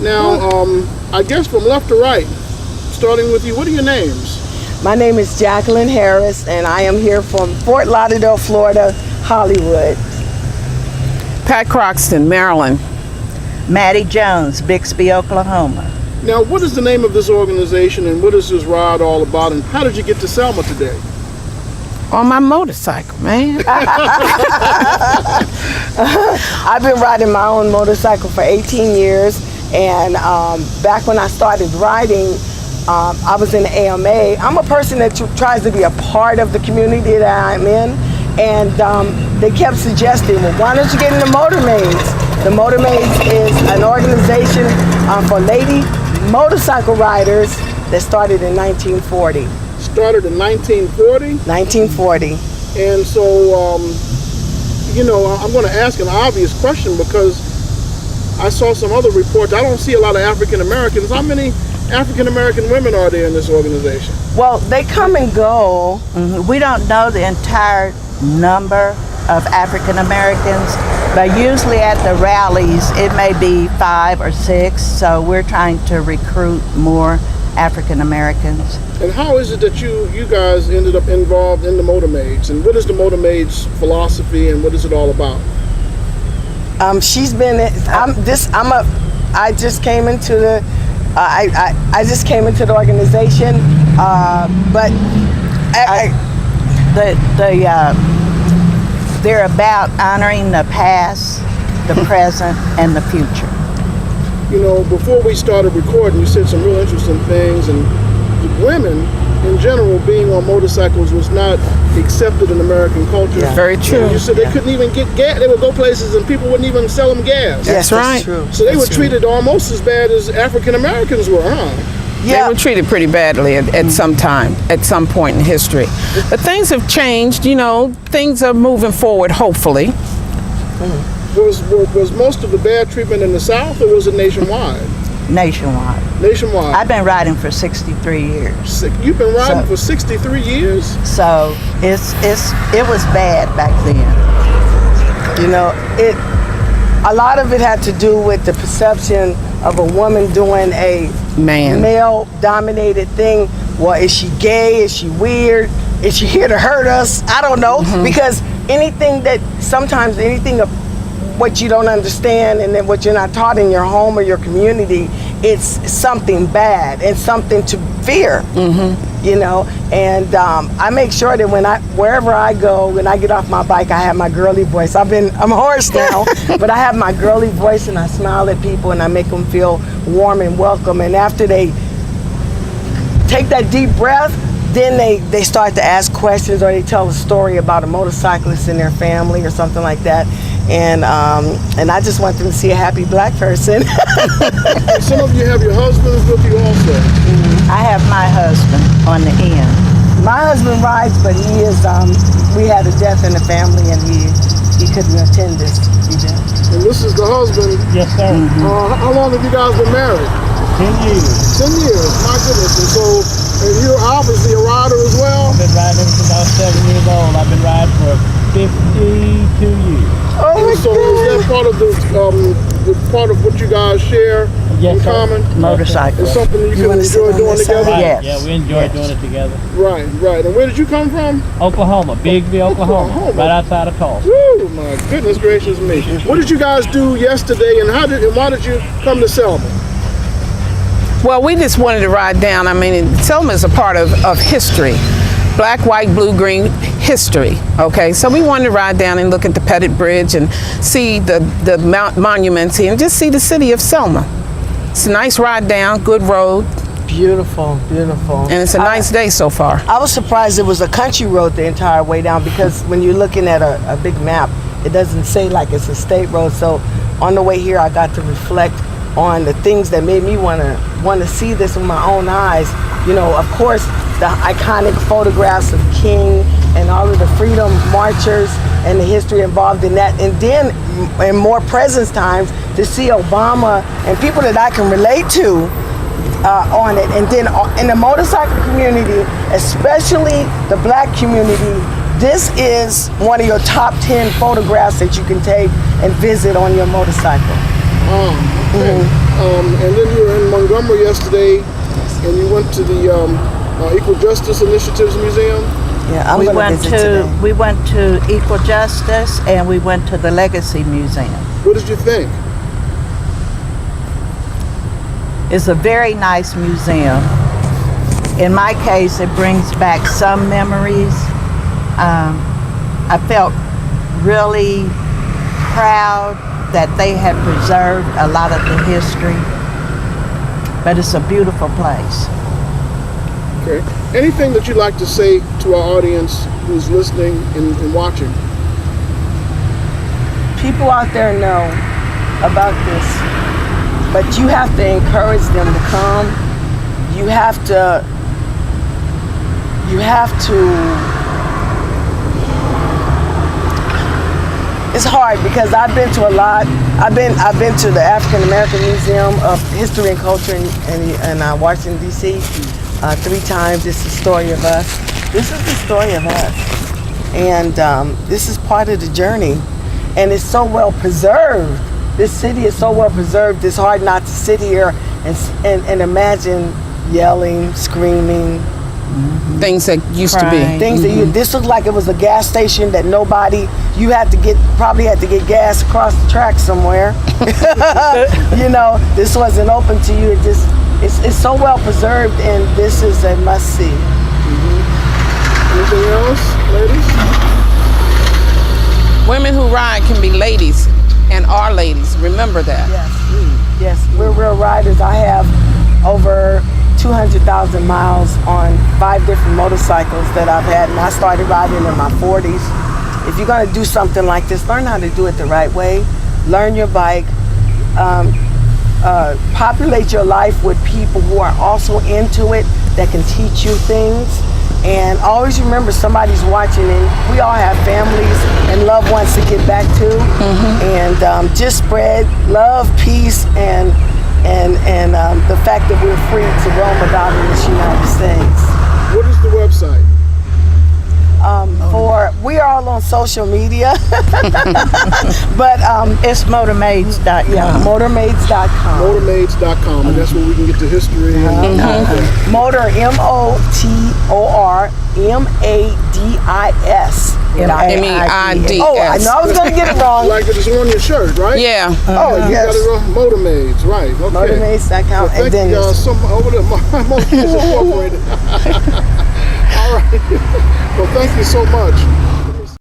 Now, I guess from left to right, starting with you, what are your names? My name is Jacqueline Harris, and I am here from Fort Lauderdale, Florida, Hollywood. Pat Croxton, Maryland. Maddie Jones, Bixby, Oklahoma. Now, what is the name of this organization, and what is this ride all about, and how did you get to Selma today? On my motorcycle, man. I've been riding my own motorcycle for 18 years, and back when I started riding, I was in the AMA. I'm a person that tries to be a part of the community that I'm in, and they kept suggesting, well, why don't you get into Motor Maids? The Motor Maids is an organization for lady motorcycle riders that started in 1940. Started in 1940? 1940. And so, you know, I'm going to ask an obvious question because I saw some other reports. I don't see a lot of African Americans. How many African American women are there in this organization? Well, they come and go. We don't know the entire number of African Americans, but usually at the rallies it may be 5 or 6, so we're trying to recruit more African Americans. And how is it that you guys ended up involved in the Motor Maids? And what is the Motor Maids philosophy, and what is it all about? She's been. I just came into the. I just came into the organization, but they're about honoring the past, the present, and the future. You know, before we started recording, you said some real interesting things, and women in general being on motorcycles was not accepted in American culture. Yeah. Very true. And you said they couldn't even get gas. They would go places and people wouldn't even sell them gas. That's right. True. So they were treated almost as bad as African Americans were, huh? They were treated pretty badly at some time, at some point in history. But things have changed, you know, things are moving forward, hopefully. Was most of the bad treatment in the South, or was it nationwide? Nationwide. Nationwide. I've been riding for 63 years. You've been riding for 63 years? So it was bad back then. You know, a lot of it had to do with the perception of a woman doing a male-dominated thing. Well, is she gay? Is she weird? Is she here to hurt us? I don't know. Because anything of what you don't understand and then what you're not taught in your home or your community, it's something bad and something to fear. You know, and I make sure that wherever I go, when I get off my bike, I have my girly voice. I'm a horse now, but I have my girly voice, and I smile at people and I make them feel warm and welcome. And after they take that deep breath, then they start to ask questions, or they tell a story about a motorcyclist in their family or something like that. And I just want them to see a happy black person. Some of you have your husbands with you also. I have my husband on the end. My husband rides, but he is. We had a death in the family, and he couldn't attend this event. And this is the husband. Yes, sir. How long have you guys been married? 10 years. 10 years. My goodness. And so, and you're obviously a rider as well. I've been riding ever since I was 7 years old. I've been riding for 52 years. Oh my So is that part of the part of what you guys share in common? Motorcycle. It's something you can enjoy doing together? Right. Yes. Yeah, we enjoy doing it together. Right. And where did you come from? Oklahoma, Bigby, Oklahoma, Oklahoma. right outside of Tulsa. Woo, my goodness gracious me. What did you guys do yesterday, and why did you come to Selma? Well, we just wanted to ride down. I mean, Selma is a part of history. Black, white, blue, green history, okay? So we wanted to ride down and look at the Pettit Bridge and see the monuments here and just see the city of Selma. It's a nice ride down, good road. Beautiful, beautiful. And it's a nice day so far. I was surprised it was a country road the entire way down, because when you're looking at a big map, it doesn't say like it's a state road. So on the way here, I got to reflect on the things that made me want to see this with my own eyes. You know, of course, the iconic photographs of King and all of the freedom marchers and the history involved in that. And then in more present times, to see Obama and people that I can relate to on it. And then in the motorcycle community, especially the black community, this is one of your top 10 photographs that you can take and visit on your motorcycle. Okay. And then you were in Montgomery yesterday, and you went to the Equal Justice Initiatives Museum. Yeah, I'm We gonna went visit to today. we went to Equal Justice and we went to the Legacy Museum. What did you think? It's a very nice museum. In my case, it brings back some memories. I felt really proud that they had preserved a lot of the history, but it's a beautiful place. Okay. Anything that you'd like to say to our audience who's listening and watching? People out there know about this, but you have to encourage them to come. You have to it's hard because I've been to a lot. I've been to the African American Museum of History and Culture in Washington D.C. 3 times. It's the story of us. This is the story of us, and this is part of the journey. And it's so well preserved. This city is so well preserved. It's hard not to sit here and imagine yelling, screaming. Things that used to be. Crying. Things that this looked like it was a gas station that you probably had to get gas across the track somewhere. You know, this wasn't open to you. It's so well preserved, and this is a must see. Anything else, ladies? Women who ride can be ladies and are ladies. Remember that. Yes, we're real riders. I have over 200,000 miles on 5 different motorcycles that I've had, and I started riding in my 40s. If you're gonna do something like this, learn how to do it the right way. Learn your bike. Populate your life with people who are also into it that can teach you things. And always remember somebody's watching, and we all have families and loved ones to get back to. And just spread love, peace, and the fact that we're free to roam about in this United States. What is the website? We are all on social media, but It's MotorMaids.com. yeah, motormaids.com. Motormaids.com, and that's where we can get the history. And Motor, MOTORMADIS. MEIDS. Oh, I know I was going to get it wrong. like it's on your shirt, right? Yeah. Oh, you Yes. got it wrong. Motor Maids, right? Okay. Motormaids.com. Well, thank And then you, some over there, Motors Incorporated. All right. Well, thank you so much.